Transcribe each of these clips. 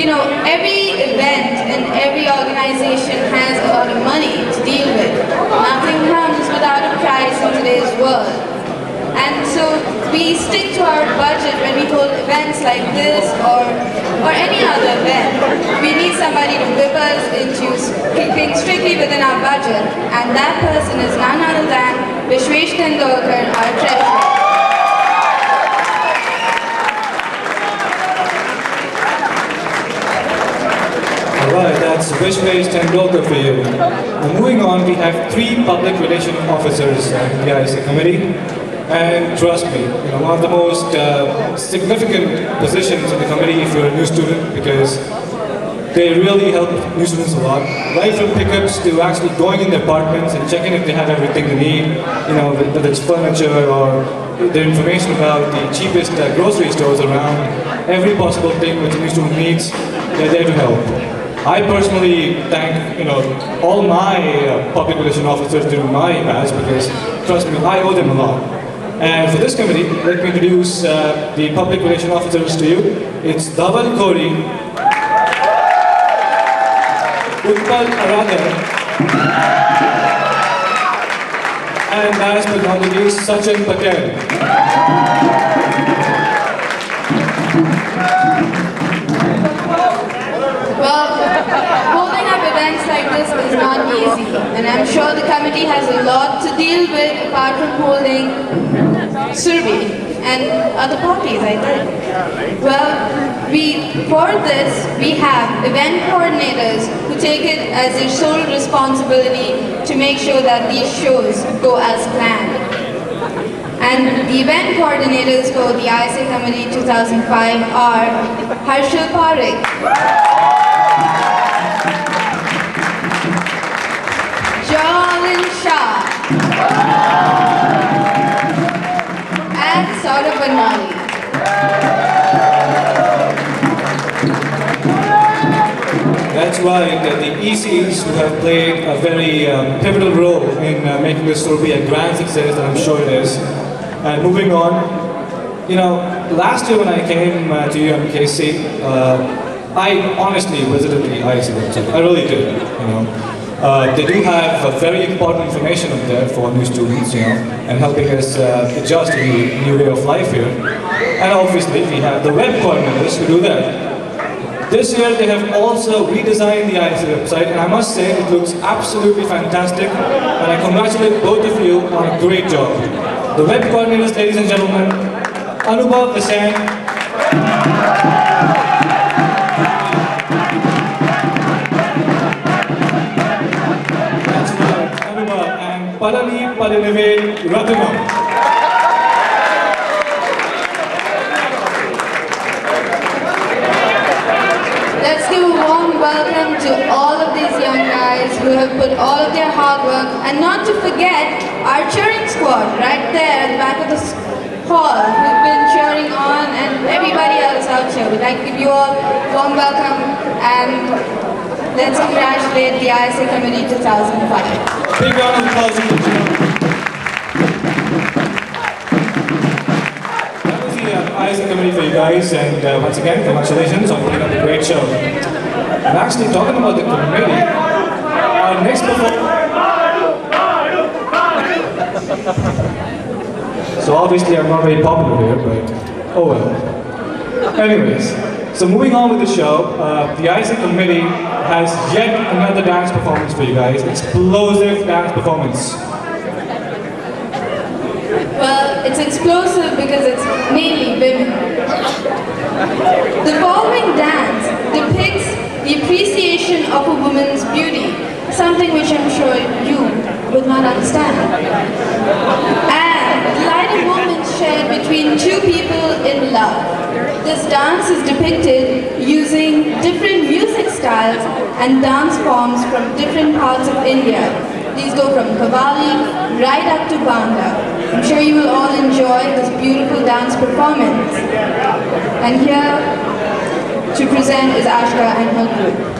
every event and every organization has a lot of money to deal with. Nothing comes without a price in today's world. And so we stick to our budget when we hold events like this or any other event. We need somebody to whip us into keeping strictly within our budget, and that person is none other than Vishwesh Tendolkar, our treasurer. Alright, that's Vishwesh Tendolkar for you. Now, moving on, we have 3 public relation officers in the IC committee. And trust me, one of the most significant positions in the committee if you're a new student, because they really help new students a lot. Right from pickups to actually going in their apartments and checking if they have everything they need, whether it's furniture or the information about the cheapest grocery stores around, every possible thing which a new student needs, they're there to help. I personally thank all my public relation officers during my past, because trust me, I owe them a lot. And for this committee, let me introduce the public relation officers to you. It's Dhaval Kori, Utpal Aradhar, and last but not the least, Sachin Patel. Holding up events like this is not easy, and I'm sure the committee has a lot to deal with apart from holding Surabhi and other parties, I think. For this, we have event coordinators who take it as their sole responsibility to make sure that these shows go as planned. And the event coordinators for the ISA Committee 2005 are Harshal Parekh, Jalin Shah, and Surabhi. That's right, the ECs who have played a very pivotal role in making this Surabhi a grand success, and I'm sure it is. And moving on, last year when I came to UMKC, I honestly visited the IC website. I really did, They do have very important information up there for new students, and helping us adjust to the new way of life here. And obviously, we have the web coordinators who do that. This year, they have also redesigned the IC website, and I must say, it looks absolutely fantastic, and I congratulate both of you on a great job. The web coordinators, ladies and gentlemen, Anubhav Vasan, and Palani Palinivel Ratnam. Let's give a warm welcome to all of these young guys who have put all of their hard work, and not to forget our cheering squad right there at the back of the hall who've been cheering on, and everybody else out here. We'd like to give you all a warm welcome, and let's congratulate the ISA Committee 2005. Big round of applause. ISA Committee for you guys, and once again, congratulations on putting up a great show. And actually, talking about the committee, our next So obviously, I'm not very popular here, but oh well. Anyways, so moving on with the show, the ISA Committee has yet another dance performance for you guys. Explosive dance performance. Well, it's explosive because it's mainly women. The following dance depicts the appreciation of a woman's beauty, something which I'm sure you will not understand. And the light of woman shared between two people in love. This dance is depicted using different music styles and dance forms from different parts of India. These go from Qawwali right up to Bhangra. I'm sure you will all enjoy this beautiful dance performance. And here to present is Ashka and her group.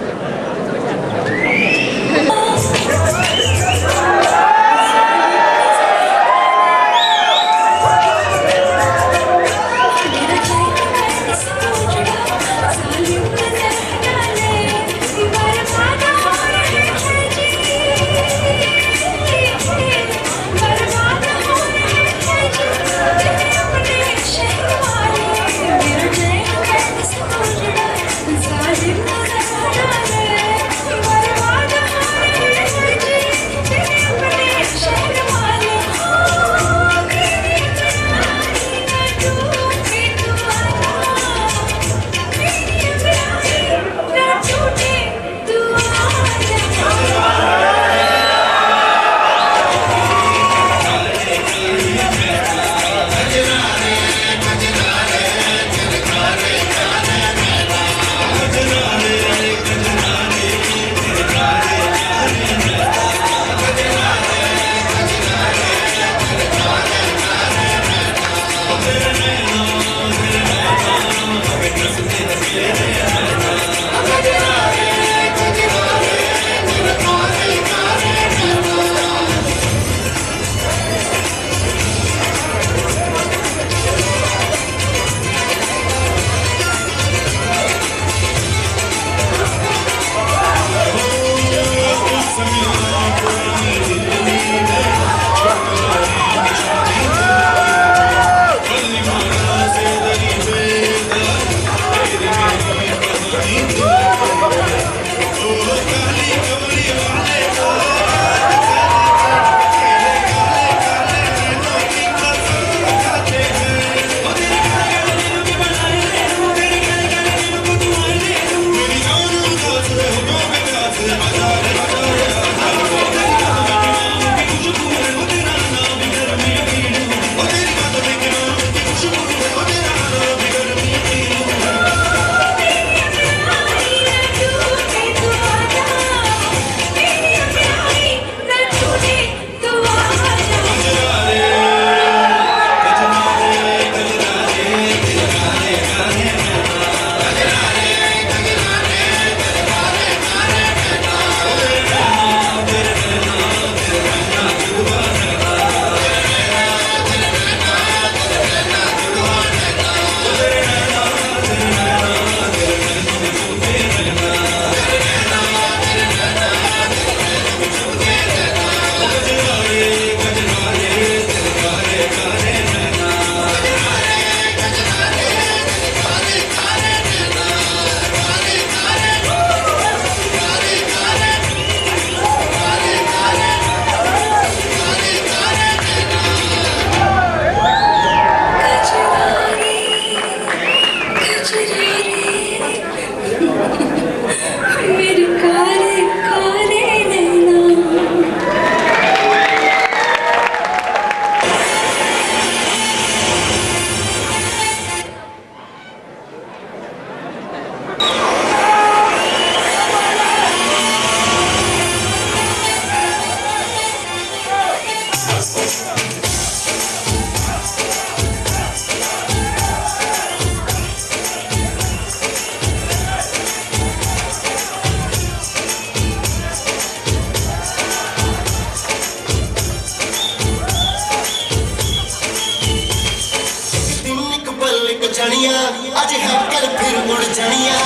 जानिया आज है कल फिर मुड़ जानिया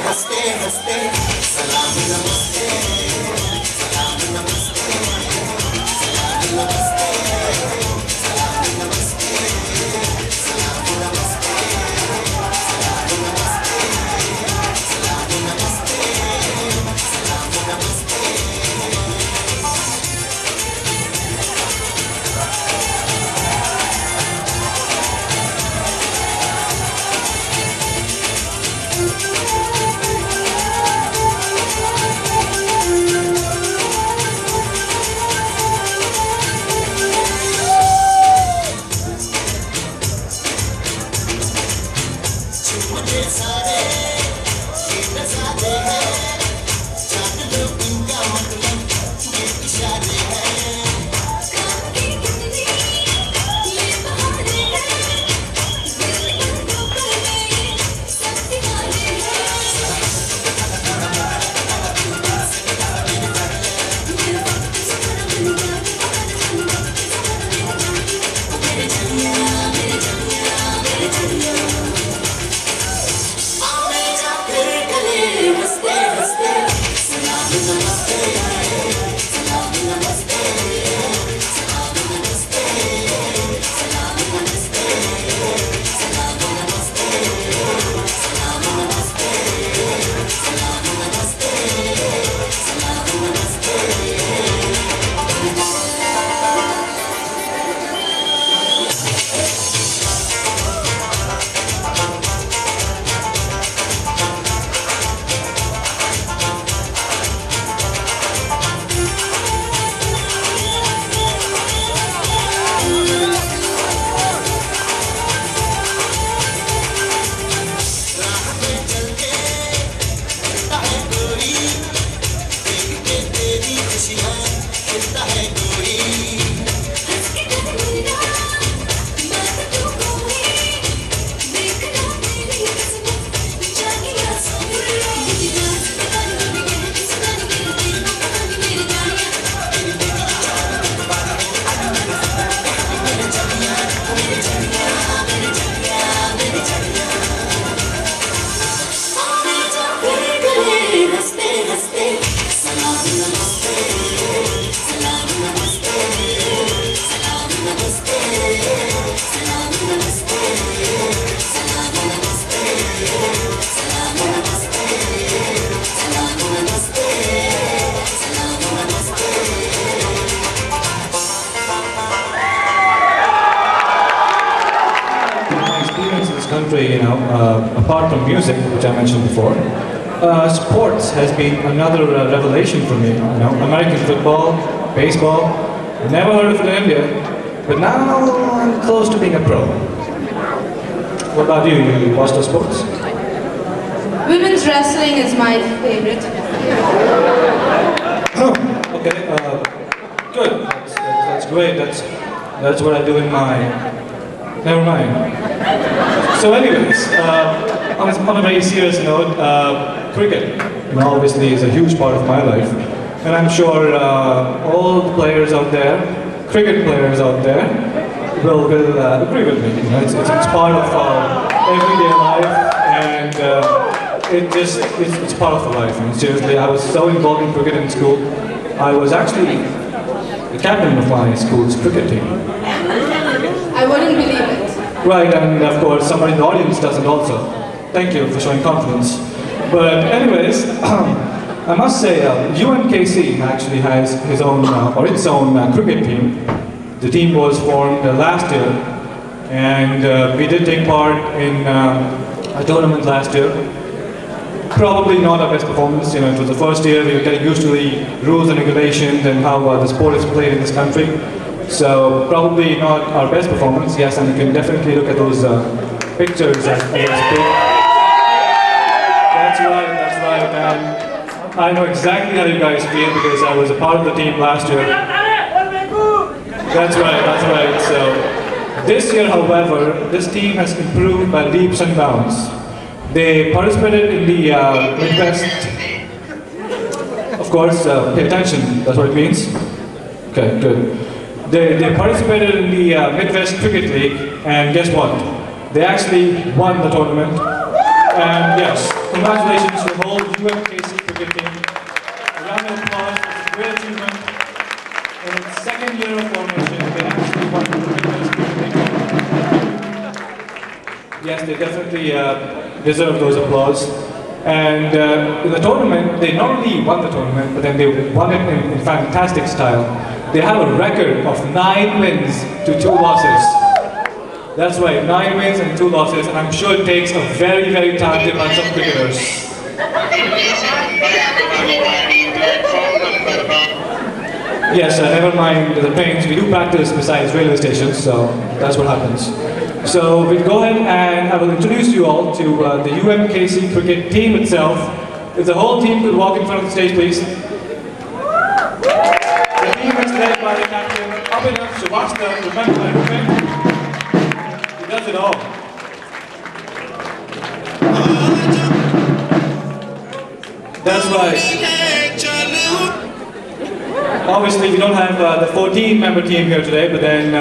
हंसते हंसते सलाम नमस्ते सलाम नमस्ते सलाम नमस्ते सलाम नमस्ते सलाम नमस्ते सलाम नमस्ते सलाम नमस्ते सलाम नमस्ते मुझे सारे ये नजारे हैं जान लो इनका मतलब ये इशारे हैं काम की कितनी ये बहाने हैं दिल बंदों पर मेरे सब दीवाने हैं मेरे जनिया मेरे जनिया मेरे जनिया हंसते हंसते सलाम नमस्ते सलाम नमस्ते सलाम नमस्ते सलाम नमस्ते सलाम नमस्ते सलाम नमस्ते सलाम नमस्ते सलाम नमस्ते Country, apart from music, which I mentioned before, sports has been another revelation for me. American football, baseball. Never heard of it in India, but now I'm close to being a pro. What about you? You watch the sports? Women's wrestling is my favorite. Okay, good. That's great. That's what I do in my. Never mind. So, anyways, on a very serious note, cricket, obviously is a huge part of my life, and I'm sure all the players out there, cricket players out there, will agree with me. It's part of our everyday life, and it's part of the life. And seriously, I was so involved in cricket in school. I was actually the captain of my school's cricket team. I wouldn't believe it. Right, and of course, somebody in the audience doesn't also. Thank you for showing confidence. But anyways, I must say, UMKC actually has its own cricket team. The team was formed last year, and we did take part in a tournament last year. Probably not our best performance. It was the first year we were getting used to the rules and regulations and how the sport is played in this country. So probably not our best performance, yes, and you can definitely look at those pictures as a speak. That's right, and I know exactly how you guys feel because I was a part of the team last year. That's right. So, this year, however, this team has improved by leaps and bounds. They participated in the Midwest. Of course, pay attention, that's what it means. Okay, good. They participated in the Midwest Cricket League, and guess what? They actually won the tournament. And yes, congratulations to the whole UMKC cricket team. A round of applause, it's a great achievement. In its second year of formation, they actually won the Midwest Cricket League. Yes, they definitely deserve those applause. And in the tournament, they not only won the tournament, but then they won it in fantastic style. They have a record of 9 wins to 2 losses. That's right, 9 wins and 2 losses, and I'm sure it takes a very, very talented bunch of cricketers. Yes, never mind the trains. We do practice besides railway stations, so that's what happens. So we'll go ahead and I will introduce you all to the UMKC cricket team itself. If the whole team could walk in front of the stage, please. The team is led by the captain, Abhinav Srivastava, remember that, okay? He does it all. That's right. Obviously, we don't have the 14-member team here today, but then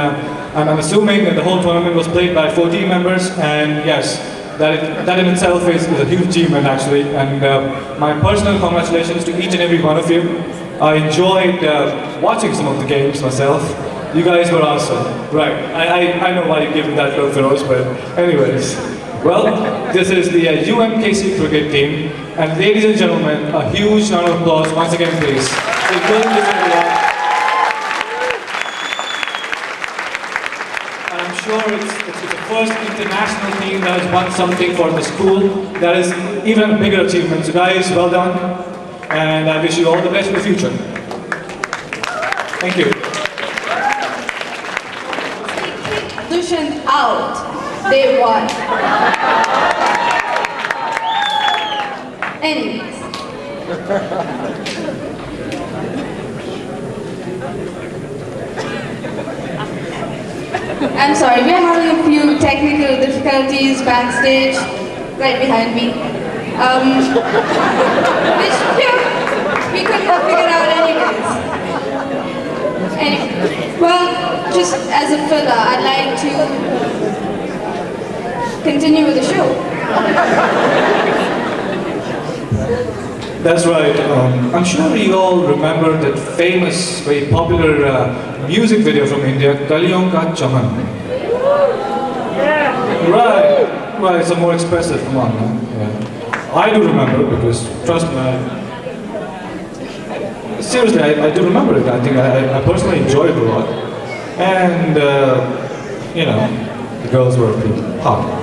I'm assuming that the whole tournament was played by 14 members, and yes, that in itself is a huge achievement actually, and my personal congratulations to each and every one of you. I enjoyed watching some of the games myself. You guys were awesome. Right, I know why you gave me that look, Feroz, but anyways. Well, this is the UMKC cricket team, and ladies and gentlemen, a huge round of applause once again, please. They really deserve a lot. And I'm sure it's the first international team that has won something for the school. That is even a bigger achievement. So guys, well done. And I wish you all the best in the future. Thank you. Dushan out. They won. Anyways. I'm sorry, we're having a few technical difficulties backstage, right behind me. Which we couldn't figure out anyways. Anyway, well, just as a filler, I'd like to continue with the show. That's right. I'm sure you all remember that famous, very popular music video from India, Kaliyon Ka Chaman. Right. Well, it's a more expressive, come on, man. Yeah. I do remember because, trust me, seriously, I do remember it. I think I personally enjoyed it a lot. And, you know, the girls were pretty hot.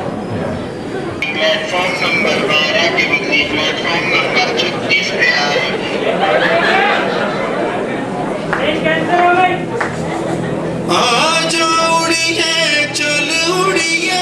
Platform number 12 के बदले platform number 36 पे आए। आजा उड़िए चल उड़िए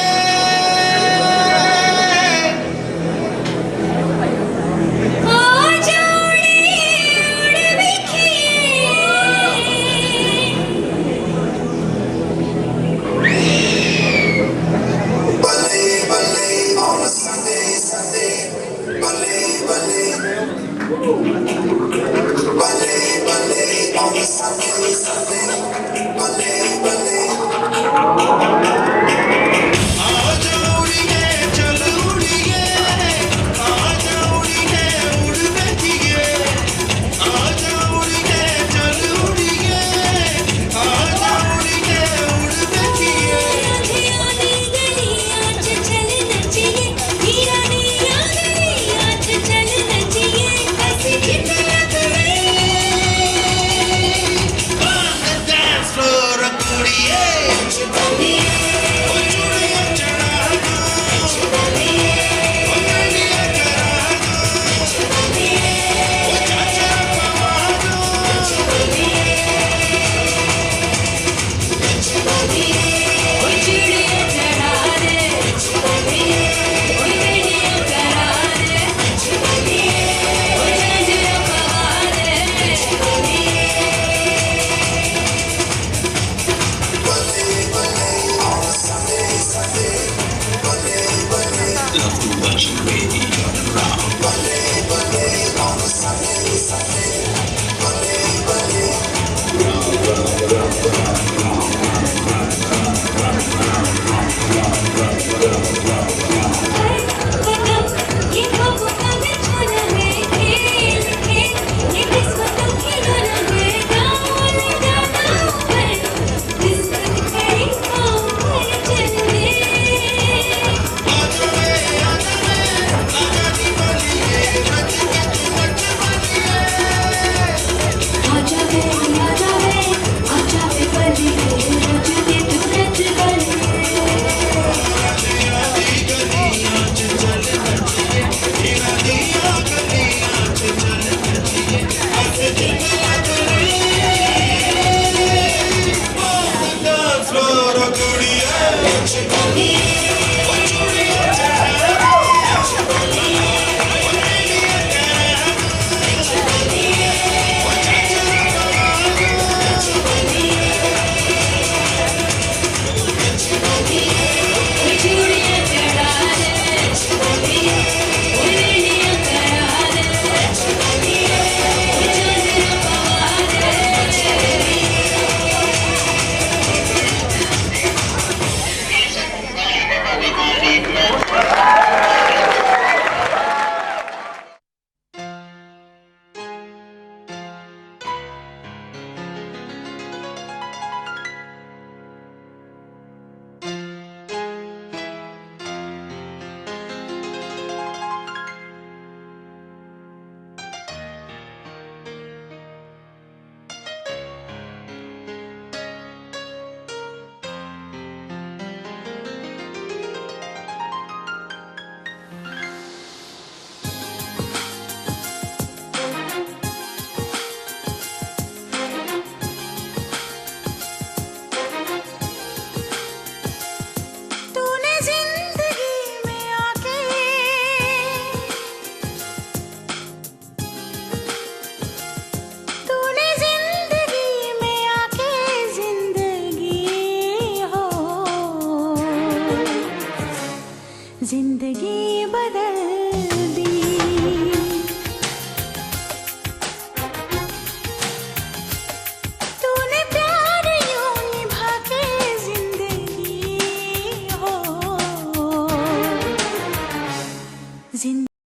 आजा उड़िए उड़ बैठिए